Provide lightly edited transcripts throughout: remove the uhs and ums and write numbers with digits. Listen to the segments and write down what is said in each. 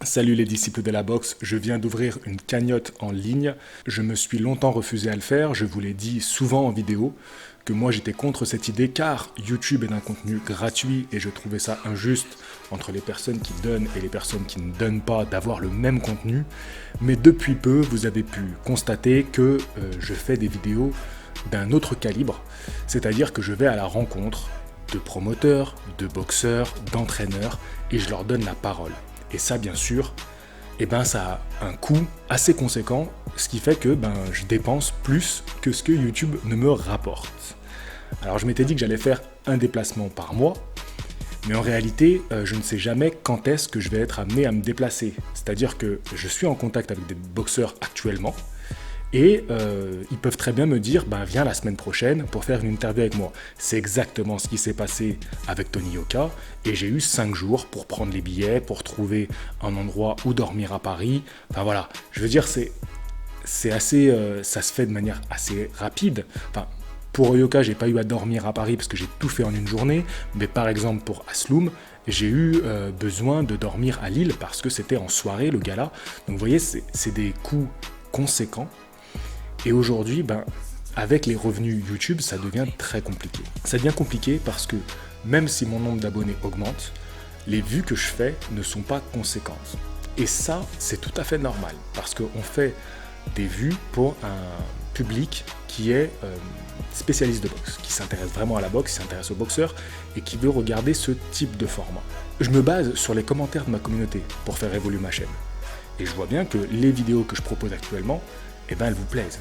Salut les disciples de la boxe, je viens d'ouvrir une cagnotte en ligne. Je me suis longtemps refusé à le faire, je vous l'ai dit souvent en vidéo, que moi j'étais contre cette idée car YouTube est un contenu gratuit et je trouvais ça injuste entre les personnes qui donnent et les personnes qui ne donnent pas d'avoir le même contenu. Mais depuis peu, vous avez pu constater que je fais des vidéos d'un autre calibre, c'est-à-dire que je vais à la rencontre de promoteurs, de boxeurs, d'entraîneurs et je leur donne la parole. Et ça, bien sûr, ça a un coût assez conséquent, ce qui fait que je dépense plus que ce que YouTube ne me rapporte. Alors je m'étais dit que j'allais faire un déplacement par mois, mais en réalité, je ne sais jamais quand est-ce que je vais être amené à me déplacer. C'est-à-dire que je suis en contact avec des boxeurs actuellement, et ils peuvent très bien me dire viens la semaine prochaine pour faire une interview avec moi. C'est exactement ce qui s'est passé avec Tony Yoka et j'ai eu 5 jours pour prendre les billets, pour trouver un endroit où dormir à Paris. Enfin voilà, je veux dire c'est assez, ça se fait de manière assez rapide. Enfin, pour Yoka, j'ai pas eu à dormir à Paris parce que j'ai tout fait en une journée, mais par exemple pour Asloum, j'ai eu besoin de dormir à Lille parce que c'était en soirée le gala. Donc vous voyez, c'est des coûts conséquents. Et aujourd'hui, avec les revenus YouTube, ça devient très compliqué. Ça devient compliqué parce que même si mon nombre d'abonnés augmente, les vues que je fais ne sont pas conséquentes. Et ça, c'est tout à fait normal parce qu'on fait des vues pour un public qui est spécialiste de boxe, qui s'intéresse vraiment à la boxe, qui s'intéresse aux boxeurs et qui veut regarder ce type de format. Je me base sur les commentaires de ma communauté pour faire évoluer ma chaîne. Et je vois bien que les vidéos que je propose actuellement, elles vous plaisent.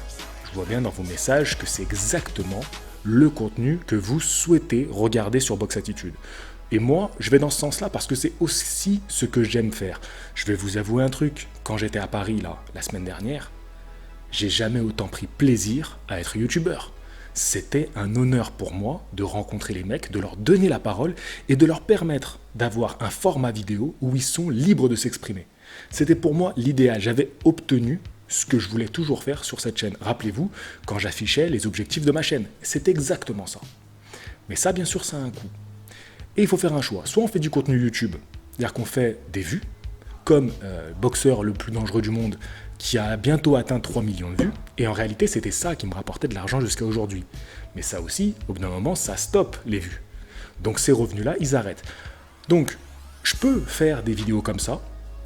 Je vois bien dans vos messages que c'est exactement le contenu que vous souhaitez regarder sur Box Attitude. Et moi, je vais dans ce sens-là parce que c'est aussi ce que j'aime faire. Je vais vous avouer un truc, quand j'étais à Paris la semaine dernière, j'ai jamais autant pris plaisir à être youtubeur. C'était un honneur pour moi de rencontrer les mecs, de leur donner la parole et de leur permettre d'avoir un format vidéo où ils sont libres de s'exprimer. C'était pour moi l'idéal, j'avais obtenu ce que je voulais toujours faire sur cette chaîne. Rappelez-vous, quand j'affichais les objectifs de ma chaîne, c'est exactement ça. Mais ça, bien sûr, ça a un coût. Et il faut faire un choix. Soit on fait du contenu YouTube, c'est-à-dire qu'on fait des vues, comme boxeur le plus dangereux du monde, qui a bientôt atteint 3 millions de vues, et en réalité, c'était ça qui me rapportait de l'argent jusqu'à aujourd'hui. Mais ça aussi, au bout d'un moment, ça stoppe les vues. Donc ces revenus-là, ils arrêtent. Donc, je peux faire des vidéos comme ça,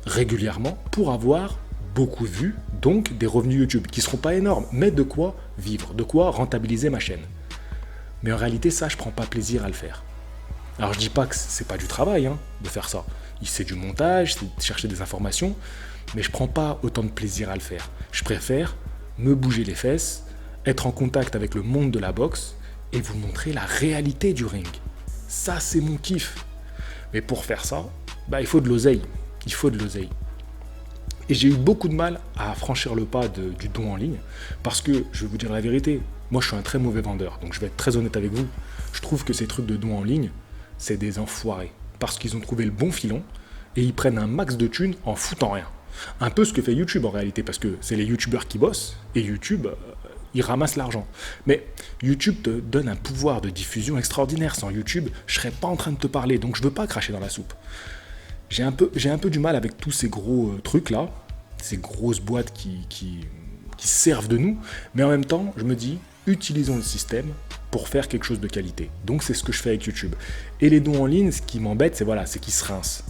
régulièrement, pour avoir beaucoup de vues, donc des revenus YouTube qui ne seront pas énormes, mais de quoi vivre, de quoi rentabiliser ma chaîne. Mais en réalité, ça, je ne prends pas plaisir à le faire. Alors je dis pas que c'est pas du travail de faire ça. C'est du montage, c'est de chercher des informations, mais je prends pas autant de plaisir à le faire. Je préfère me bouger les fesses, être en contact avec le monde de la boxe et vous montrer la réalité du ring. Ça, c'est mon kiff. Mais pour faire ça, il faut de l'oseille. Il faut de l'oseille. Et j'ai eu beaucoup de mal à franchir le pas du don en ligne parce que, je vais vous dire la vérité, moi je suis un très mauvais vendeur, donc je vais être très honnête avec vous. Je trouve que ces trucs de don en ligne, c'est des enfoirés parce qu'ils ont trouvé le bon filon et ils prennent un max de thunes en foutant rien. Un peu ce que fait YouTube en réalité parce que c'est les youtubeurs qui bossent et YouTube, ils ramassent l'argent. Mais YouTube te donne un pouvoir de diffusion extraordinaire. Sans YouTube, je serais pas en train de te parler, donc je veux pas cracher dans la soupe. J'ai un peu du mal avec tous ces gros trucs-là, ces grosses boîtes qui servent de nous, mais en même temps, je me dis, utilisons le système pour faire quelque chose de qualité. Donc c'est ce que je fais avec YouTube. Et les dons en ligne, ce qui m'embête, c'est qu'ils se rincent.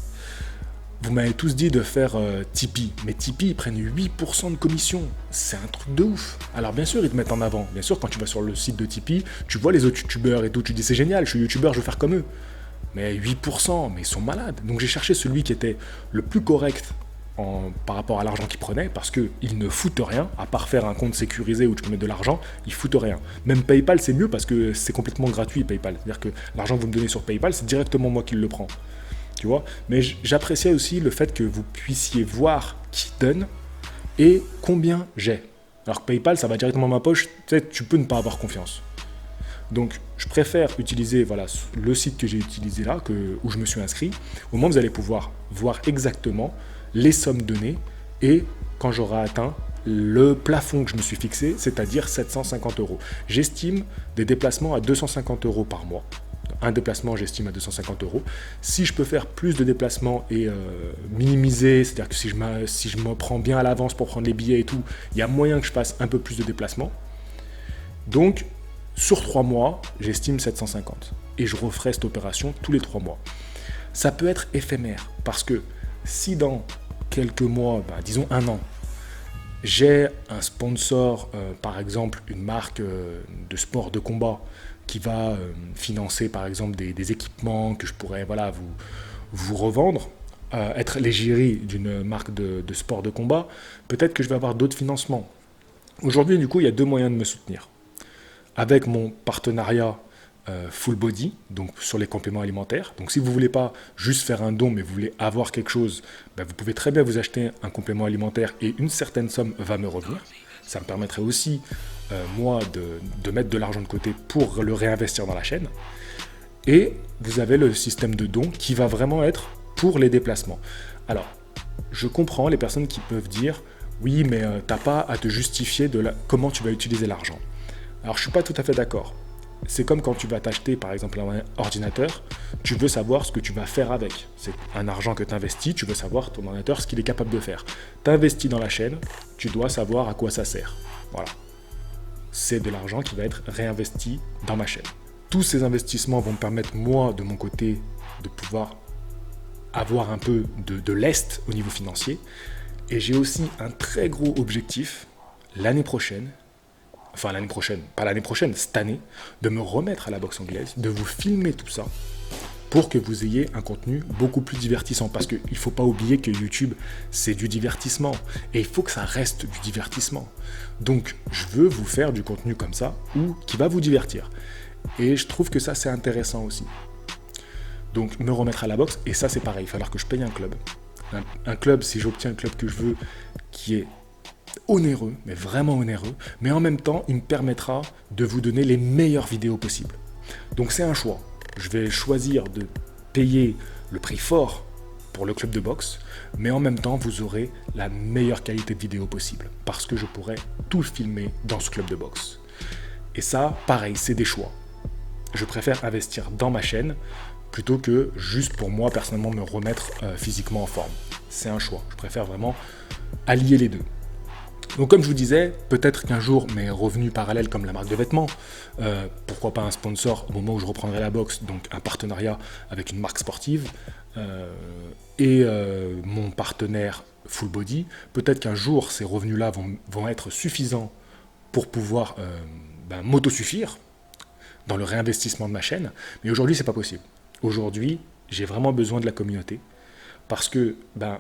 Vous m'avez tous dit de faire Tipeee, mais Tipeee, ils prennent 8% de commission. C'est un truc de ouf. Alors bien sûr, ils te mettent en avant. Bien sûr, quand tu vas sur le site de Tipeee, tu vois les autres youtubeurs et tout, tu dis c'est génial, je suis youtubeur, je veux faire comme eux. Mais 8%, mais ils sont malades. Donc j'ai cherché celui qui était le plus correct par rapport à l'argent qu'ils prenaient, parce qu'ils ne foutent rien, à part faire un compte sécurisé où tu peux mettre de l'argent, ils foutent rien. Même PayPal, c'est mieux parce que c'est complètement gratuit, PayPal. C'est-à-dire que l'argent que vous me donnez sur PayPal, c'est directement moi qui le prends. Tu vois ? Mais j'appréciais aussi le fait que vous puissiez voir qui donne et combien j'ai. Alors que PayPal, ça va directement dans ma poche, tu peux ne pas avoir confiance. Donc, je préfère utiliser le site que j'ai utilisé là, où je me suis inscrit. Au moins, vous allez pouvoir voir exactement les sommes données et quand j'aurai atteint le plafond que je me suis fixé, c'est-à-dire 750 €. J'estime des déplacements à 250 € par mois. un déplacement, j'estime à 250 euros. Si je peux faire plus de déplacements et minimiser, c'est-à-dire que si je me prends bien à l'avance pour prendre les billets et tout, il y a moyen que je fasse un peu plus de déplacements. Donc, sur 3 mois, j'estime 750. Et je referai cette opération tous les 3 mois. Ça peut être éphémère, parce que si dans quelques mois, disons un an, j'ai un sponsor, par exemple une marque de sport de combat qui va financer par exemple des équipements que je pourrais vous revendre, être l'égérie d'une marque de sport de combat, peut-être que je vais avoir d'autres financements. Aujourd'hui, du coup, il y a 2 moyens de me soutenir. Avec mon partenariat Full Body, donc sur les compléments alimentaires. Donc si vous ne voulez pas juste faire un don, mais vous voulez avoir quelque chose, vous pouvez très bien vous acheter un complément alimentaire et une certaine somme va me revenir. Ça me permettrait aussi, moi, de mettre de l'argent de côté pour le réinvestir dans la chaîne. Et vous avez le système de don qui va vraiment être pour les déplacements. Alors, je comprends les personnes qui peuvent dire « Oui, mais t'as pas à te justifier de comment tu vas utiliser l'argent. » Alors, je ne suis pas tout à fait d'accord. C'est comme quand tu vas t'acheter par exemple un ordinateur, tu veux savoir ce que tu vas faire avec. C'est un argent que tu investis, tu veux savoir ton ordinateur ce qu'il est capable de faire. Tu investis dans la chaîne, tu dois savoir à quoi ça sert. Voilà. C'est de l'argent qui va être réinvesti dans ma chaîne. Tous ces investissements vont me permettre, moi, de mon côté, de pouvoir avoir un peu de lest au niveau financier. Et j'ai aussi un très gros objectif l'année prochaine. Enfin l'année prochaine, pas l'année prochaine, cette année, de me remettre à la boxe anglaise, de vous filmer tout ça, pour que vous ayez un contenu beaucoup plus divertissant. Parce qu'il ne faut pas oublier que YouTube, c'est du divertissement. Et il faut que ça reste du divertissement. Donc, je veux vous faire du contenu comme ça, ou qui va vous divertir. Et je trouve que ça, c'est intéressant aussi. Donc, me remettre à la boxe, et ça, c'est pareil, il va falloir que je paye un club. Un club, si j'obtiens le club que je veux, qui est onéreux, mais vraiment onéreux, mais en même temps, il me permettra de vous donner les meilleures vidéos possibles. Donc c'est un choix. Je vais choisir de payer le prix fort pour le club de boxe, mais en même temps, vous aurez la meilleure qualité de vidéo possible, parce que je pourrai tout filmer dans ce club de boxe. Et ça, pareil, c'est des choix. Je préfère investir dans ma chaîne, plutôt que juste pour moi, personnellement, me remettre physiquement en forme. C'est un choix. Je préfère vraiment allier les deux. Donc comme je vous disais, peut-être qu'un jour mes revenus parallèles comme la marque de vêtements, pourquoi pas un sponsor au moment où je reprendrai la boxe, donc un partenariat avec une marque sportive, et mon partenaire Full Body, peut-être qu'un jour ces revenus-là vont être suffisants pour pouvoir m'autosuffire dans le réinvestissement de ma chaîne, mais aujourd'hui c'est pas possible. Aujourd'hui, j'ai vraiment besoin de la communauté. Parce que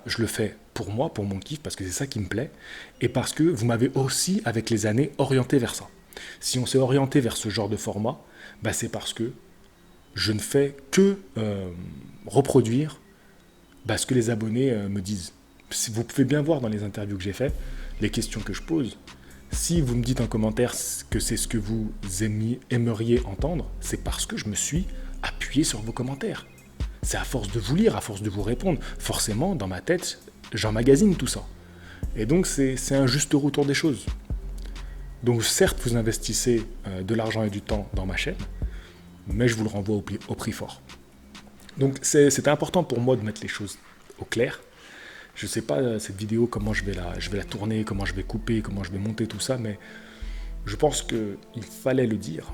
je le fais pour moi, pour mon kiff, parce que c'est ça qui me plaît, et parce que vous m'avez aussi, avec les années, orienté vers ça. Si on s'est orienté vers ce genre de format, c'est parce que je ne fais que reproduire ce que les abonnés me disent. Vous pouvez bien voir dans les interviews que j'ai faites, les questions que je pose. Si vous me dites en commentaire que c'est ce que vous aimeriez entendre, c'est parce que je me suis appuyé sur vos commentaires. C'est à force de vous lire, à force de vous répondre. Forcément, dans ma tête, j'emmagasine tout ça. Et donc, c'est un juste retour des choses. Donc, certes, vous investissez de l'argent et du temps dans ma chaîne, mais je vous le renvoie au prix fort. Donc, c'était important pour moi de mettre les choses au clair. Je ne sais pas, cette vidéo, comment je vais la tourner, comment je vais couper, comment je vais monter tout ça, mais je pense qu'il fallait le dire.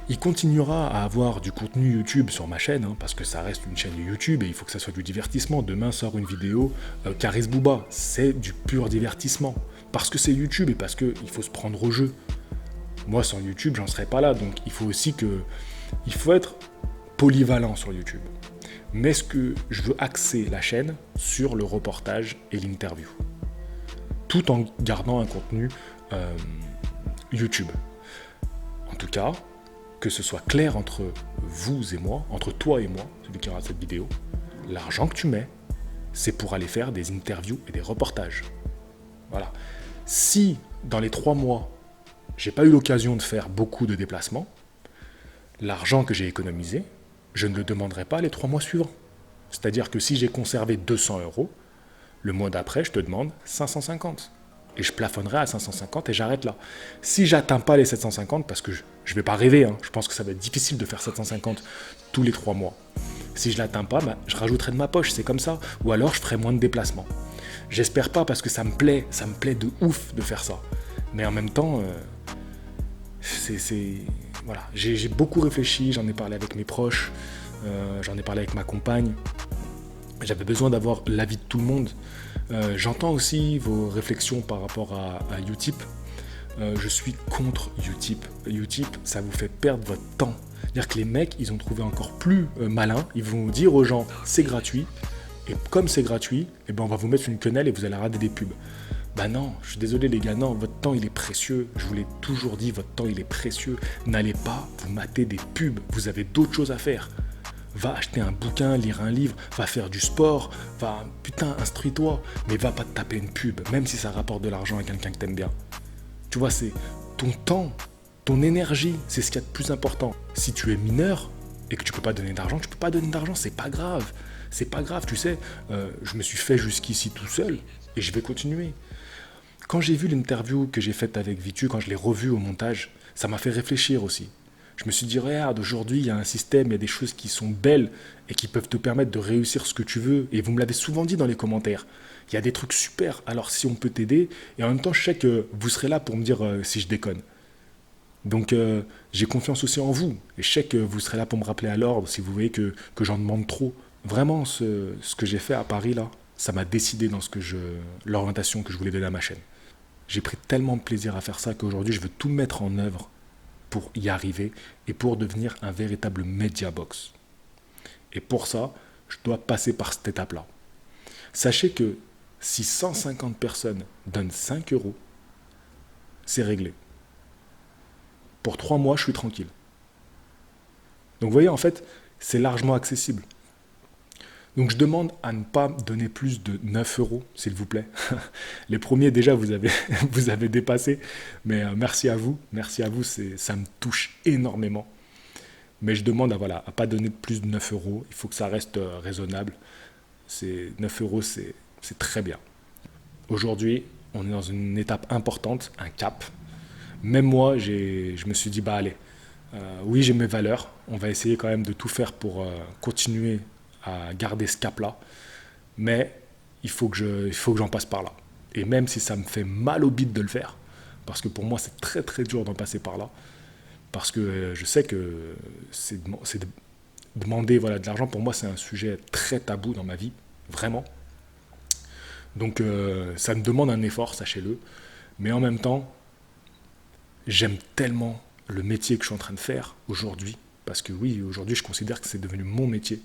Il continuera à avoir du contenu YouTube sur ma chaîne, parce que ça reste une chaîne YouTube et il faut que ça soit du divertissement. Demain sort une vidéo, Caris Bouba, c'est du pur divertissement. Parce que c'est YouTube et parce qu'il faut se prendre au jeu. Moi, sans YouTube, j'en serais pas là, donc il faut être polyvalent sur YouTube. Mais ce que je veux axer la chaîne sur le reportage et l'interview. Tout en gardant un contenu YouTube. En tout cas, que ce soit clair entre vous et moi, entre toi et moi, celui qui aura cette vidéo, l'argent que tu mets, c'est pour aller faire des interviews et des reportages. Voilà. Si, dans les 3 mois, j'ai pas eu l'occasion de faire beaucoup de déplacements, l'argent que j'ai économisé, je ne le demanderai pas les 3 mois suivants. C'est-à-dire que si j'ai conservé 200 €, le mois d'après, je te demande 550. Et je plafonnerai à 550 et j'arrête là. Si j'atteins pas les 750, parce que je ne vais pas rêver, hein, je pense que ça va être difficile de faire 750 tous les 3 mois. Si je l'atteins pas, je rajouterai de ma poche, c'est comme ça. Ou alors je ferai moins de déplacements. J'espère pas parce que ça me plaît de ouf de faire ça. Mais en même temps, voilà. J'ai beaucoup réfléchi, j'en ai parlé avec mes proches, j'en ai parlé avec ma compagne. J'avais besoin d'avoir l'avis de tout le monde. J'entends aussi vos réflexions par rapport à Utip. Je suis contre Utip. Utip, ça vous fait perdre votre temps. C'est-à-dire que les mecs, ils ont trouvé encore plus malin. Ils vont dire aux gens, c'est gratuit. Et comme c'est gratuit, eh ben on va vous mettre une quenelle et vous allez rater des pubs. Bah non, je suis désolé les gars, non, votre temps il est précieux. Je vous l'ai toujours dit, votre temps il est précieux. N'allez pas vous mater des pubs. Vous avez d'autres choses à faire. Va acheter un bouquin, lire un livre, va faire du sport, putain, instruis-toi, mais va pas te taper une pub, même si ça rapporte de l'argent à quelqu'un que t'aimes bien. Tu vois, c'est ton temps, ton énergie, c'est ce qu'il y a de plus important. Si tu es mineur et que tu peux pas donner d'argent, tu peux pas donner d'argent, c'est pas grave. C'est pas grave, tu sais, je me suis fait jusqu'ici tout seul et je vais continuer. Quand j'ai vu l'interview que j'ai faite avec Vitu, quand je l'ai revue au montage, ça m'a fait réfléchir aussi. Je me suis dit, regarde, aujourd'hui, il y a un système, il y a des choses qui sont belles et qui peuvent te permettre de réussir ce que tu veux. Et vous me l'avez souvent dit dans les commentaires. Il y a des trucs super, alors si on peut t'aider, et en même temps, je sais que vous serez là pour me dire si je déconne. Donc, j'ai confiance aussi en vous. Et je sais que vous serez là pour me rappeler à l'ordre si vous voyez que j'en demande trop. Vraiment, ce que j'ai fait à Paris, là, ça m'a décidé dans l'orientation que je voulais donner à ma chaîne. J'ai pris tellement de plaisir à faire ça qu'aujourd'hui, je veux tout mettre en œuvre pour y arriver et pour devenir un véritable media box. Et pour ça, je dois passer par cette étape-là. Sachez que si 150 personnes donnent 5 euros, c'est réglé. Pour 3 mois, je suis tranquille. Donc vous voyez, en fait, c'est largement accessible. Donc je demande à ne pas donner plus de 9 euros, s'il vous plaît. Les premiers, déjà, vous avez dépassé. Mais merci à vous, ça me touche énormément. Mais je demande à ne pas donner plus de 9 euros. Il faut que ça reste raisonnable. 9 euros, c'est très bien. Aujourd'hui, on est dans une étape importante, un cap. Même moi, je me suis dit, allez, oui, j'ai mes valeurs. On va essayer quand même de tout faire pour continuer à garder ce cap-là, mais il faut que j'en passe par là. Et même si ça me fait mal au bide de le faire, parce que pour moi c'est très très dur d'en passer par là, parce que je sais que demander de l'argent, pour moi c'est un sujet très tabou dans ma vie, vraiment. Donc ça me demande un effort, sachez-le, mais en même temps, j'aime tellement le métier que je suis en train de faire aujourd'hui, parce que oui, aujourd'hui je considère que c'est devenu mon métier.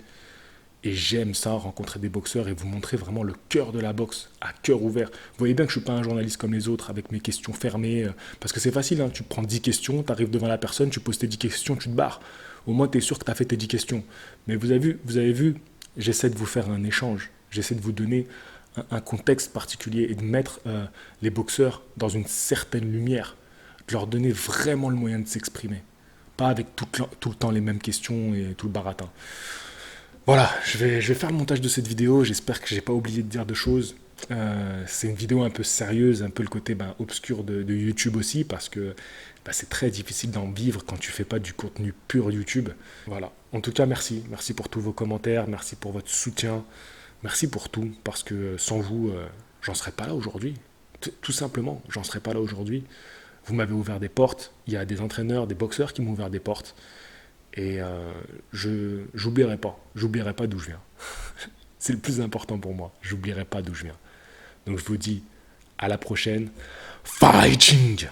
Et j'aime ça, rencontrer des boxeurs et vous montrer vraiment le cœur de la boxe, à cœur ouvert. Vous voyez bien que je ne suis pas un journaliste comme les autres, avec mes questions fermées. Parce que c'est facile, hein, tu prends 10 questions, tu arrives devant la personne, tu poses tes 10 questions, tu te barres. Au moins, tu es sûr que tu as fait tes 10 questions. Mais vous avez vu, j'essaie de vous faire un échange. J'essaie de vous donner un contexte particulier et de mettre les boxeurs dans une certaine lumière. De leur donner vraiment le moyen de s'exprimer. Pas avec tout le temps les mêmes questions et tout le baratin. Voilà, je vais faire le montage de cette vidéo, j'espère que j'ai pas oublié de dire de choses. C'est une vidéo un peu sérieuse, un peu le côté obscur de YouTube aussi, parce que c'est très difficile d'en vivre quand tu fais pas du contenu pur YouTube. Voilà, en tout cas merci pour tous vos commentaires, merci pour votre soutien, merci pour tout, parce que sans vous, j'en serais pas là aujourd'hui. Tout simplement, j'en serais pas là aujourd'hui. Vous m'avez ouvert des portes, il y a des entraîneurs, des boxeurs qui m'ont ouvert des portes. Et j'oublierai pas d'où je viens. C'est le plus important pour moi, j'oublierai pas d'où je viens. Donc je vous dis à la prochaine, fighting!